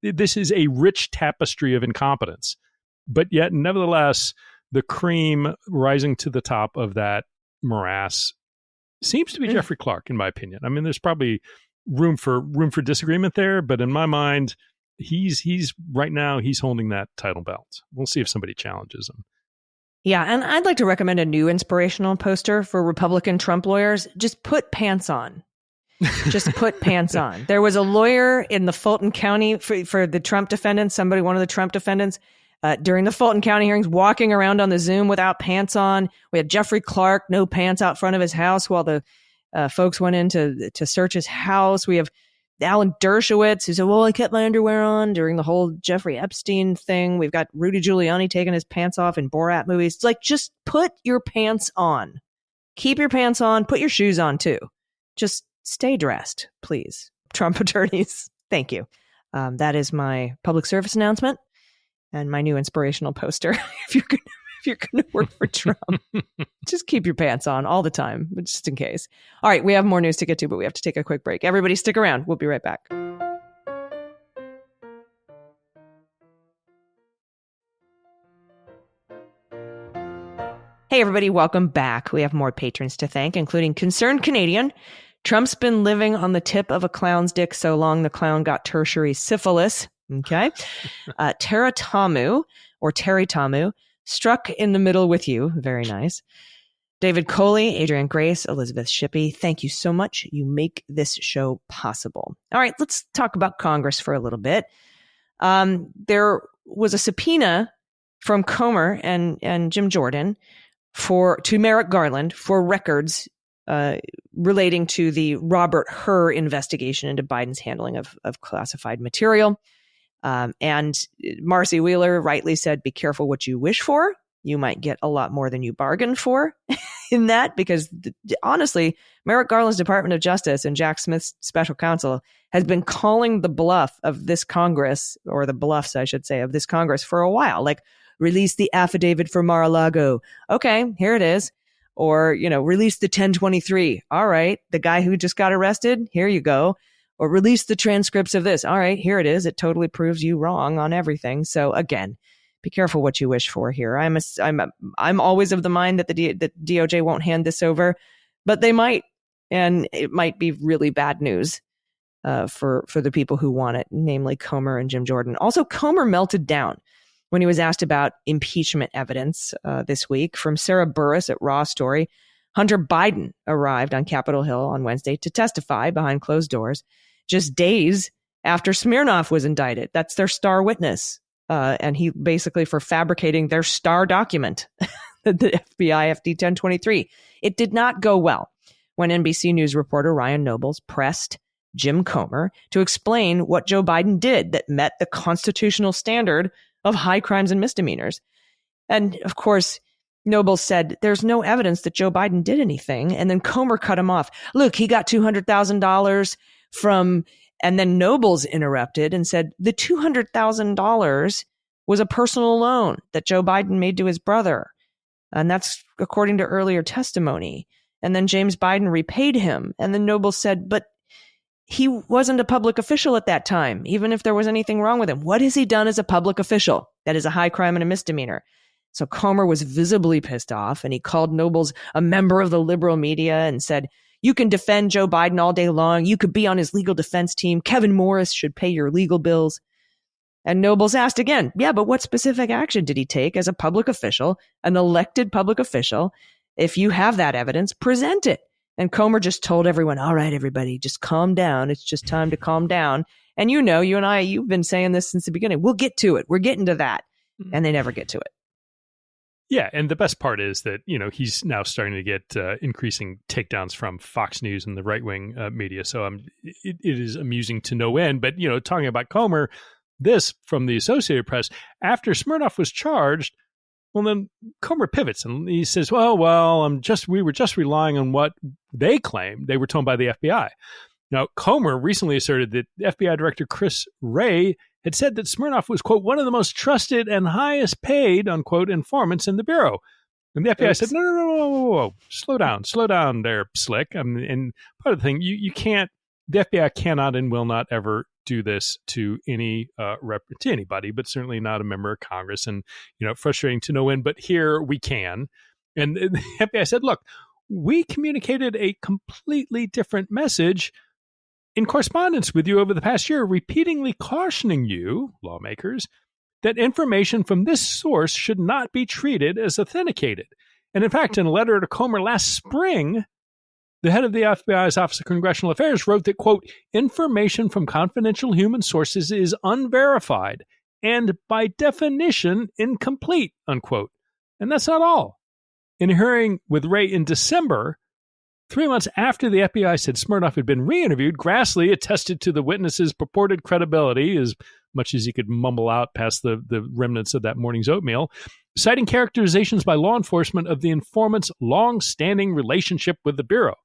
This is a rich tapestry of incompetence, but yet nevertheless, the cream rising to the top of that morass seems to be Jeffrey Clark, in my opinion. There's probably room for disagreement there, but in my mind, he's right now he's holding that title belt. We'll see if somebody challenges him. Yeah, and I'd like to recommend a new inspirational poster for Republican Trump lawyers. Just put pants on. Just put pants on. There was a lawyer in the Fulton County for the Trump defendants, one of the Trump defendants, during the Fulton County hearings, walking around on the Zoom without pants on. We had Jeffrey Clark, no pants out front of his house while the folks went in to search his house. We have Alan Dershowitz, who said, well, I kept my underwear on during the whole Jeffrey Epstein thing. We've got Rudy Giuliani taking his pants off in Borat movies. It's just put your pants on. Keep your pants on. Put your shoes on, too. Just stay dressed, please. Trump attorneys, thank you. That is my public service announcement and my new inspirational poster. If you're going to work for Trump, just keep your pants on all the time, just in case. All right, we have more news to get to, but we have to take a quick break. Everybody stick around. We'll be right back. Hey, everybody, welcome back. We have more patrons to thank, including Concerned Canadian. Trump's been living on the tip of a clown's dick so long the clown got tertiary syphilis. Okay. Terry Tamu, struck in the middle with you. Very nice. David Coley, Adrian Grace, Elizabeth Shippey, thank you so much. You make this show possible. All right, let's talk about Congress for a little bit. There was a subpoena from Comer and Jim Jordan to Merrick Garland for records relating to the Robert Hur investigation into Biden's handling of classified material. And Marcy Wheeler rightly said, be careful what you wish for. You might get a lot more than you bargained for in that, because honestly, Merrick Garland's Department of Justice and Jack Smith's special counsel has been calling the bluff of this Congress, or the bluffs, I should say, of this Congress for a while. Like, release the affidavit for Mar-a-Lago. Okay, here it is. Or, release the 1023. All right, the guy who just got arrested, here you go. Or release the transcripts of this. All right, here it is. It totally proves you wrong on everything. So again, be careful what you wish for here. I'm always of the mind that the DOJ won't hand this over, but they might, and it might be really bad news for the people who want it, namely Comer and Jim Jordan. Also, Comer melted down when he was asked about impeachment evidence this week. From Sarah Burris at Raw Story, Hunter Biden arrived on Capitol Hill on Wednesday to testify behind closed doors, just days after Smirnoff was indicted. That's their star witness. And he basically for fabricating their star document, the FBI FD 1023. It did not go well when NBC News reporter Ryan Nobles pressed Jim Comer to explain what Joe Biden did that met the constitutional standard of high crimes and misdemeanors. And of course, Nobles said there's no evidence that Joe Biden did anything. And then Comer cut him off. Look, he got $200,000 from, and then Nobles interrupted and said the $200,000 was a personal loan that Joe Biden made to his brother. And that's according to earlier testimony. And then James Biden repaid him. And then Nobles said, but he wasn't a public official at that time, even if there was anything wrong with him. What has he done as a public official? That is a high crime and a misdemeanor. So Comer was visibly pissed off, and he called Nobles a member of the liberal media and said, you can defend Joe Biden all day long. You could be on his legal defense team. Kevin Morris should pay your legal bills. And Nobles asked again, yeah, but what specific action did he take as a public official, an elected public official? If you have that evidence, present it. And Comer just told everyone, all right, everybody, just calm down. It's just time to calm down. And you and I, you've been saying this since the beginning. We'll get to it. We're getting to that. And they never get to it. Yeah, and the best part is that, he's now starting to get increasing takedowns from Fox News and the right-wing media. So it is amusing to no end. But, talking about Comer, this from the Associated Press, after Smirnoff was charged, well, then Comer pivots and he says, we were just relying on what they claimed they were told by the FBI. Now, Comer recently asserted that FBI Director Chris Wray had said that Smirnoff was, quote, one of the most trusted and highest paid, unquote, informants in the Bureau. And the FBI said, no, slow down there, Slick. And part of the thing, you can't, the FBI cannot and will not ever do this to anybody, but certainly not a member of Congress. And, frustrating to no end, but here we can. And the FBI said, look, we communicated a completely different message in correspondence with you over the past year, repeatedly cautioning you, lawmakers, that information from this source should not be treated as authenticated. And in fact, in a letter to Comer last spring, the head of the FBI's Office of Congressional Affairs wrote that, quote, information from confidential human sources is unverified and by definition incomplete, unquote. And that's not all. In a hearing with Wray in December, 3 months after the FBI said Smirnoff had been re-interviewed, Grassley attested to the witness's purported credibility, as much as he could mumble out past the remnants of that morning's oatmeal, citing characterizations by law enforcement of the informant's long-standing relationship with the Bureau.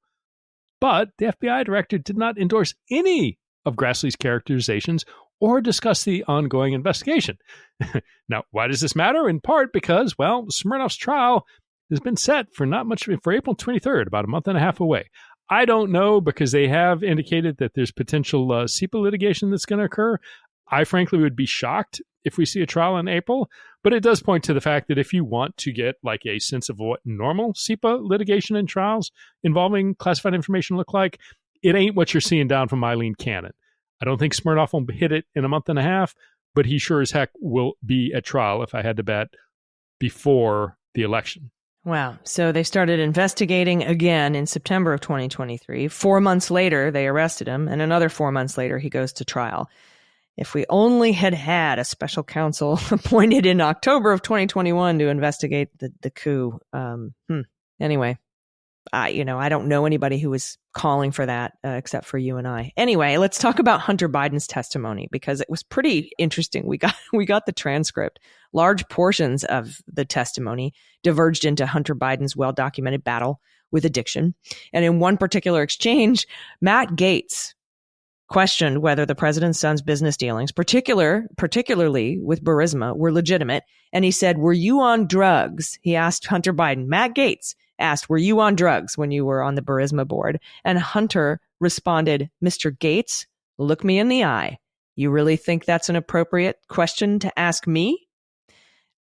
But the FBI director did not endorse any of Grassley's characterizations or discuss the ongoing investigation. Now, why does this matter? In part because, Smirnoff's trial has been set for April 23rd, about a month and a half away. I don't know, because they have indicated that there's potential SEPA litigation that's going to occur. I frankly would be shocked if we see a trial in April, but it does point to the fact that if you want to get like a sense of what normal SEPA litigation and trials involving classified information look like, it ain't what you're seeing down from Eileen Cannon. I don't think Smirnoff will hit it in a month and a half, but he sure as heck will be at trial, if I had to bet, before the election. Wow. So they started investigating again in September of 2023. 4 months later, they arrested him, and another 4 months later, he goes to trial. If we only had had a special counsel appointed in October of 2021 to investigate the coup. Anyway, I don't know anybody who was calling for that except for you and I. Anyway, let's talk about Hunter Biden's testimony because it was pretty interesting. We got the transcript. Large portions of the testimony diverged into Hunter Biden's well-documented battle with addiction. And in one particular exchange, Matt Gaetz questioned whether the president's son's business dealings, particularly with Burisma, were legitimate. And he said, "Were you on drugs?" He asked Hunter Biden. Matt Gaetz asked, "Were you on drugs when you were on the Burisma board?" And Hunter responded, "Mr. Gaetz, look me in the eye. You really think that's an appropriate question to ask me?"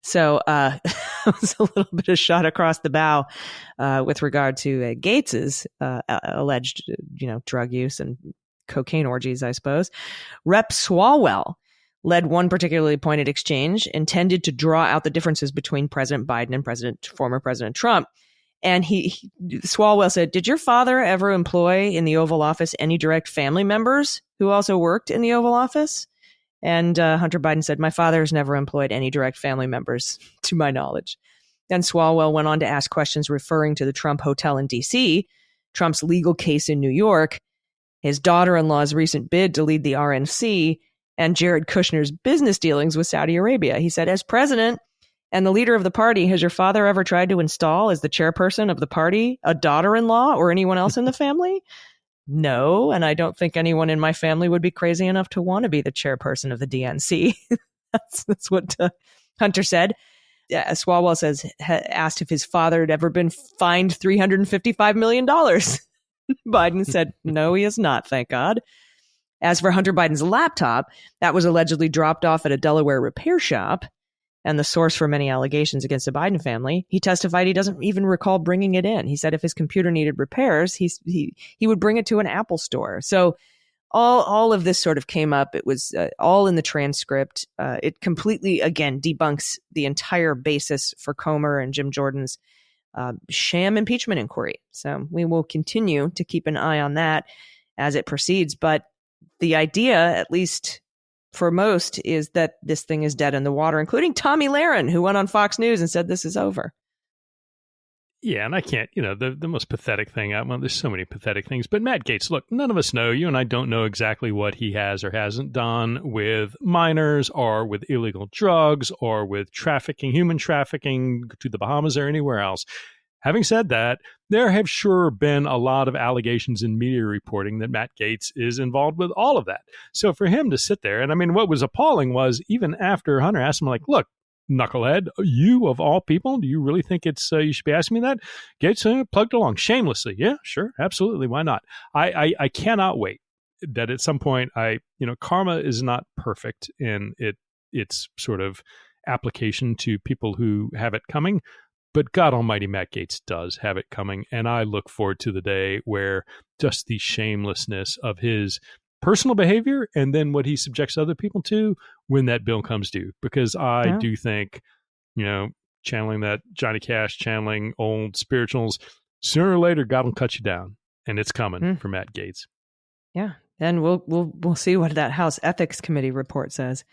So it was a little bit of shot across the bow with regard to Gaetz's alleged, drug use and cocaine orgies, I suppose. Rep. Swalwell led one particularly pointed exchange intended to draw out the differences between President Biden and former President Trump. And Swalwell said, "Did your father ever employ in the Oval Office any direct family members who also worked in the Oval Office?" And Hunter Biden said, "My father has never employed any direct family members to my knowledge." Then Swalwell went on to ask questions referring to the Trump Hotel in D.C., Trump's legal case in New York, his daughter-in-law's recent bid to lead the RNC, and Jared Kushner's business dealings with Saudi Arabia. He said, "As president and the leader of the party, has your father ever tried to install as the chairperson of the party a daughter-in-law or anyone else in the family?" "No, and I don't think anyone in my family would be crazy enough to want to be the chairperson of the DNC." That's what Hunter said. Swalwell asked if his father had ever been fined $355 million. Biden said, "No, he has not, thank God." As for Hunter Biden's laptop, that was allegedly dropped off at a Delaware repair shop and the source for many allegations against the Biden family. He testified he doesn't even recall bringing it in. He said if his computer needed repairs, he would bring it to an Apple store. So all of this sort of came up. It was all in the transcript. It completely, again, debunks the entire basis for Comer and Jim Jordan's sham impeachment inquiry. So we will continue to keep an eye on that as it proceeds. But the idea, at least for most, is that this thing is dead in the water, including Tomi Lahren, who went on Fox News and said this is over. Yeah, and I can't, the most pathetic thing, well, there's so many pathetic things, but Matt Gaetz, look, none of us know, you and I don't know exactly what he has or hasn't done with minors or with illegal drugs or with trafficking, human trafficking to the Bahamas or anywhere else. Having said that, there have sure been a lot of allegations in media reporting that Matt Gaetz is involved with all of that. So for him to sit there, and I mean, what was appalling was even after Hunter asked him, like, look, knucklehead, you of all people, do you really think it's you should be asking me that? Gaetz plugged along shamelessly. Yeah, sure, absolutely. Why not? I cannot wait that at some point karma is not perfect in its sort of application to people who have it coming. But God almighty, Matt Gaetz does have it coming. And I look forward to the day where just the shamelessness of his personal behavior and then what he subjects other people to when that bill comes due. Because I do think, channeling that Johnny Cash, channeling old spirituals, sooner or later, God will cut you down. And it's coming for Matt Gaetz. Yeah. And we'll see what that House Ethics Committee report says.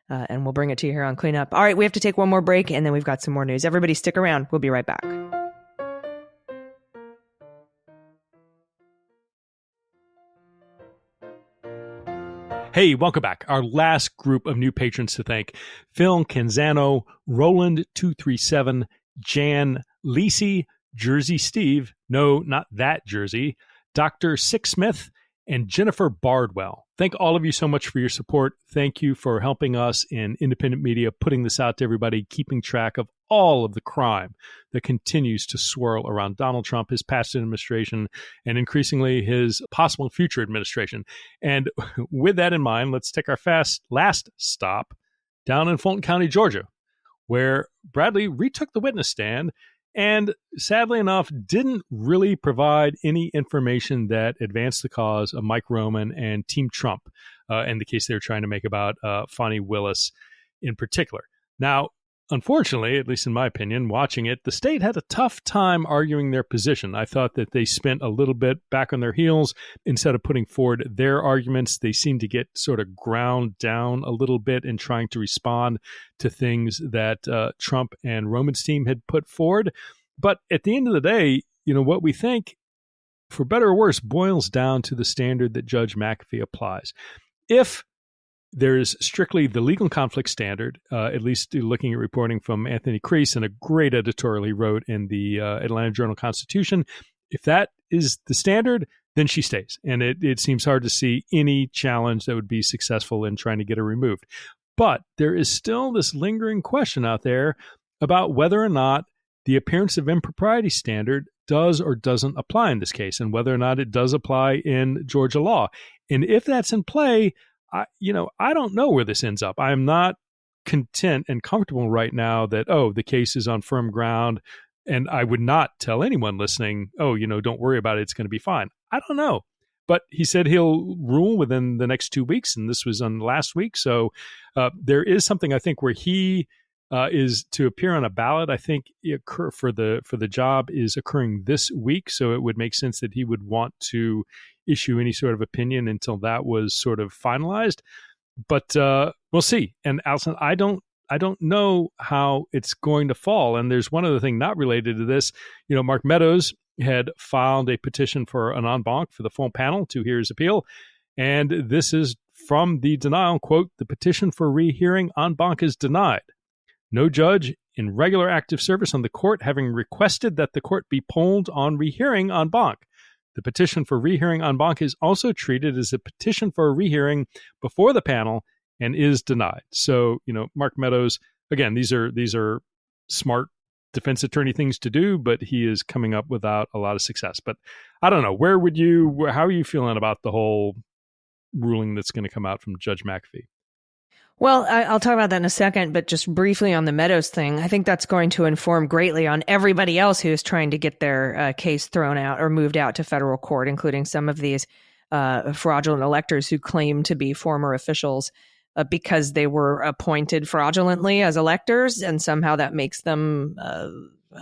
And we'll bring it to you here on Cleanup. All right, we have to take one more break, and then we've got some more news. Everybody stick around. We'll be right back. Hey, welcome back. Our last group of new patrons to thank: Phil Canzano, Roland237, Jan Lisi, Jersey Steve, no, not that Jersey, Dr. Sixsmith, and Jennifer Bardwell. Thank all of you so much for your support. Thank you for helping us in independent media, putting this out to everybody, keeping track of all of the crime that continues to swirl around Donald Trump, his past administration, and increasingly his possible future administration. And with that in mind, let's take our last stop down in Fulton County, Georgia, where Bradley retook the witness stand and, sadly enough, didn't really provide any information that advanced the cause of Mike Roman and Team Trump in the case they were trying to make about Fani Willis in particular. Now, unfortunately, at least in my opinion, watching it, the state had a tough time arguing their position. I thought that they spent a little bit back on their heels. Instead of putting forward their arguments, they seemed to get sort of ground down a little bit in trying to respond to things that Trump and Roman's team had put forward. But at the end of the day, what we think, for better or worse, boils down to the standard that Judge McAfee applies. If there's strictly the legal conflict standard, at least looking at reporting from Anthony Crease and a great editorial he wrote in the Atlanta Journal-Constitution. If that is the standard, then she stays. And it seems hard to see any challenge that would be successful in trying to get her removed. But there is still this lingering question out there about whether or not the appearance of impropriety standard does or doesn't apply in this case, and whether or not it does apply in Georgia law. And if that's in play, I don't know where this ends up. I am not content and comfortable right now that, the case is on firm ground. And I would not tell anyone listening, don't worry about it, it's going to be fine. I don't know. But he said he'll rule within the next 2 weeks, and this was on last week. So there is something, I think, where he is to appear on a ballot. I think for the job is occurring this week. So it would make sense that he would want to issue any sort of opinion until that was sort of finalized. But we'll see. And Allison, I don't know how it's going to fall. And there's one other thing not related to this. Mark Meadows had filed a petition for an en banc for the full panel to hear his appeal. And this is from the denial, quote, "The petition for rehearing en banc is denied. No judge in regular active service on the court having requested that the court be polled on rehearing en banc. The petition for rehearing en banc is also treated as a petition for a rehearing before the panel and is denied." So, Mark Meadows, again, these are smart defense attorney things to do, but he is coming up without a lot of success. But I don't know, how are you feeling about the whole ruling that's going to come out from Judge McAfee? Well, I'll talk about that in a second, but just briefly on the Meadows thing, I think that's going to inform greatly on everybody else who is trying to get their case thrown out or moved out to federal court, including some of these fraudulent electors who claim to be former officials because they were appointed fraudulently as electors, and somehow that makes them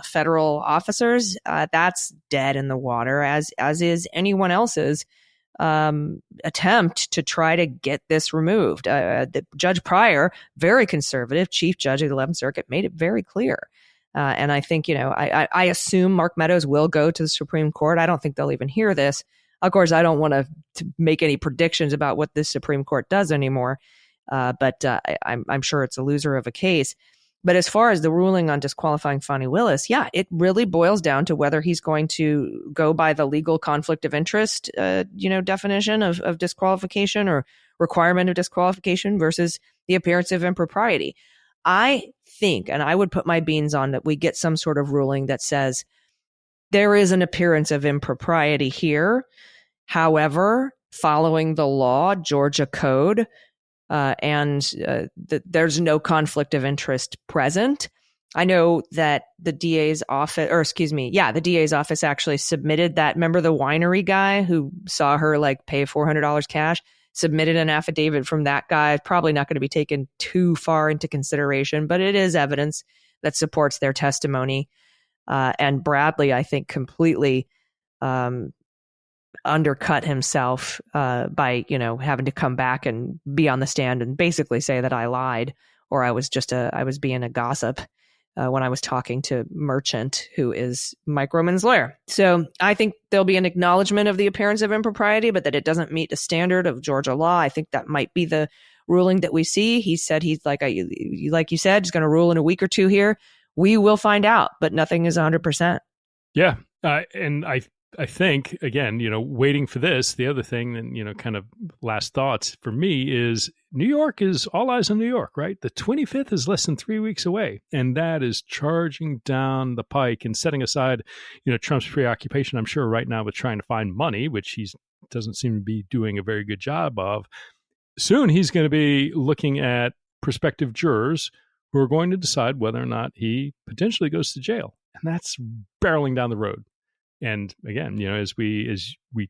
federal officers. That's dead in the water, as is anyone else's attempt to try to get this removed. The Judge Pryor, very conservative, Chief Judge of the 11th Circuit, made it very clear. And I think, I assume Mark Meadows will go to the Supreme Court. I don't think they'll even hear this. Of course, I don't want to make any predictions about what this Supreme Court does anymore. But I'm sure it's a loser of a case. But as far as the ruling on disqualifying Fani Willis, it really boils down to whether he's going to go by the legal conflict of interest, definition of disqualification or requirement of disqualification versus the appearance of impropriety. I think, and I would put my beans on, that we get some sort of ruling that says there is an appearance of impropriety here. However, following the law, Georgia code, there's no conflict of interest present. I know that the DA's office, the DA's office actually submitted that. Remember the winery guy who saw her pay $400 cash? Submitted an affidavit from that guy. Probably not going to be taken too far into consideration, but it is evidence that supports their testimony. And Bradley, I think, completely undercut himself by having to come back and be on the stand and basically say that I lied, or I was being a gossip when I was talking to Merchant, who is Mike Roman's lawyer. So I think there'll be an acknowledgement of the appearance of impropriety, but that it doesn't meet the standard of Georgia law. I think that might be the ruling that we see. He said he's like you said, he's going to rule in a week or two here. We will find out, but nothing is 100%. Yeah. And I I think, again, waiting for this, the other thing, and, kind of last thoughts for me is New York is all eyes on New York, right? The 25th is less than 3 weeks away. And that is charging down the pike and setting aside, Trump's preoccupation, I'm sure, right now with trying to find money, which he doesn't seem to be doing a very good job of. Soon he's going to be looking at prospective jurors who are going to decide whether or not he potentially goes to jail. And that's barreling down the road. And again, as we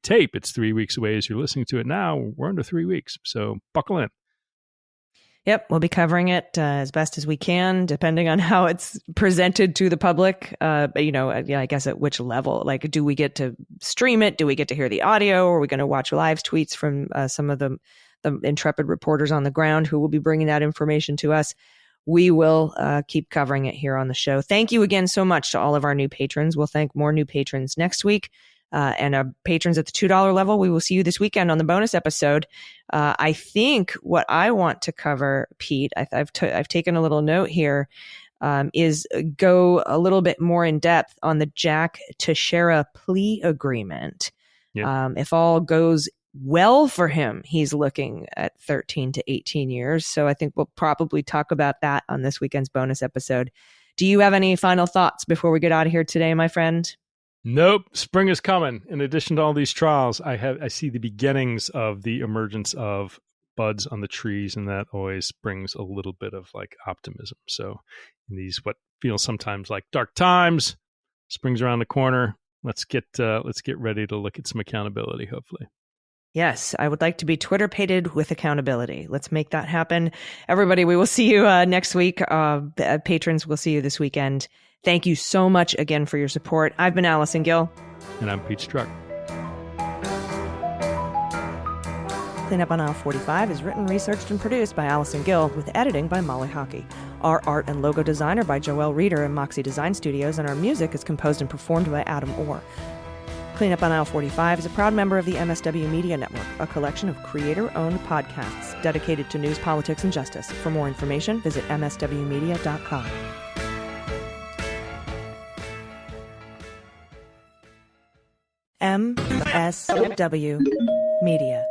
tape, it's 3 weeks away. As you're listening to it now, we're under 3 weeks. So buckle in. Yep, we'll be covering it as best as we can, depending on how it's presented to the public. I guess at which level? Like, do we get to stream it? Do we get to hear the audio? Are we going to watch live tweets from some of the intrepid reporters on the ground who will be bringing that information to us? We will keep covering it here on the show. Thank you again so much to all of our new patrons. We'll thank more new patrons next week. And our patrons at the $2 level, we will see you this weekend on the bonus episode. I think what I want to cover, Pete, I've taken a little note here, is go a little bit more in depth on the Jack Teixeira plea agreement. Yeah. If all goes well for him, he's looking at 13 to 18 years. So I think we'll probably talk about that on this weekend's bonus episode. Do you have any final thoughts before we get out of here today, my friend? Nope. Spring is coming. In addition to all these trials, I see the beginnings of the emergence of buds on the trees, and that always brings a little bit of like optimism. So in these what feels sometimes like dark times, spring's around the corner. Let's get ready to look at some accountability, hopefully. Yes, I would like to be Twitter-pated with accountability. Let's make that happen. Everybody, we will see you next week. Patrons, we'll see you this weekend. Thank you so much again for your support. I've been Allison Gill. And I'm Pete Struck. Cleanup on Aisle 45 is written, researched, and produced by Allison Gill, with editing by Molly Hockey. Our art and logo design are by Joelle Reeder and Moxie Design Studios, and our music is composed and performed by Adam Orr. Cleanup on Aisle 45 is a proud member of the MSW Media Network, a collection of creator-owned podcasts dedicated to news, politics, and justice. For more information, visit mswmedia.com. MSW Media.